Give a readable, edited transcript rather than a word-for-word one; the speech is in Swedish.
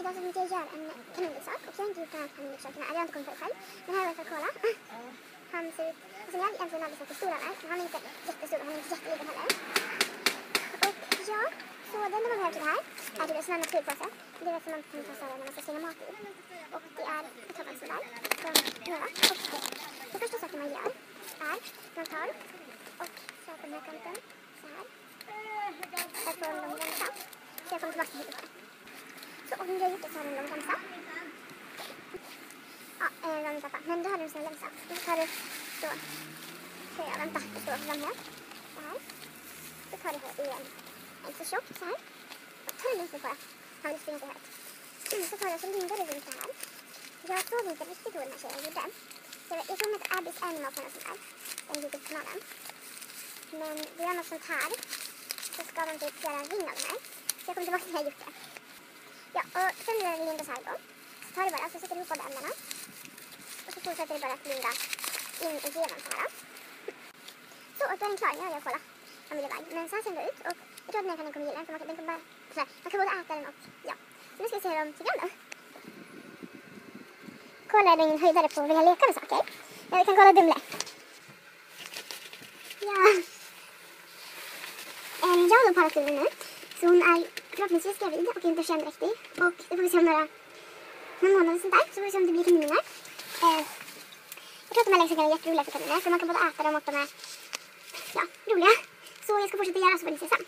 idag så tänkte jag göra en kaninleksak. Och jag har inte gjort den här kaninleksaken här. Jag har inte kommit på det själv. Men här har jag för Cola. Han ser ut... Alltså jag har egentligen aldrig sett hur stor han är. Men han är inte jättestor. Han är inte jätteliten heller. Och ja, så den man behöver till det här är typ en sån här naturpåse. Det är som man kan ta när man ska slänga mat i. Och det är ett sådant sådär. Från Nora. Och det första saken man gör är man tar och så på den här kanten så här. Där får de rensa. Så jag kommer tillbaka till huvudet. Så om du har gjort det så har de rensa. Ja, pappa. Men då har du en sån här rensa. Och så tar du så. Så jag vänta. Det står fram här. Så här. Så tar du här i en så tjock så här. Och tar du lite på. Han vill springa så här. Så tar du och så lindar du runt det här. Jag såg inte riktigt vad den här tjejen gjorde. Jag tror att Abby's Animal på den sån här. Den YouTube-kanalen. Men vi gör något sånt här. Så ska de typ göra en ring av den här. Så jag kommer tillbaka till när jag gjort det. Ja, och sen när den lindas här då. Så tar du bara, så sätter du ihop båda ämnena. Och så fortsätter du bara att linda in igenom så här. Så, och då är den klar. Nu har jag Cola. Familjevagn. Men så här ser den ut. Och jag tror att den här kommer gilla den. För den kommer bara, såhär, man kan både äta den och, ja. Så nu ska vi se hur de tycker om den. Cola är ingen höjdare på att vilja leka med saker. Ja, vi kan kolla Dumle. Ja. Jag har då parat Dumle nu. Så hon är förhoppningsvis gravid och inte kärnräktig. Och det får vi se om några månader sånt där. Så får vi se om det blir kaniner. Jag tror att de här leksakerna är jätteroliga för kaniner. För man kan både äta dem och de är roliga. Så jag ska fortsätta göra så får ni se sen.